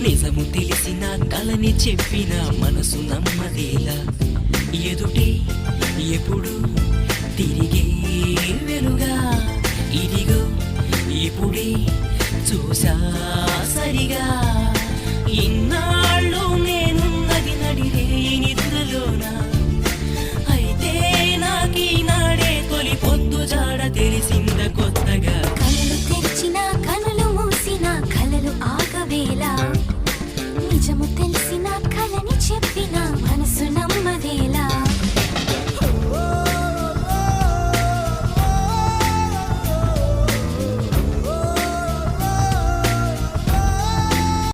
నిజము తెలిసిన కలని చెప్పిన మనసు నమ్మదేలా ఎదుటే ఎప్పుడు తిరిగే వెలుగా ఇదిగో ఇప్పుడే చూసా సరిగా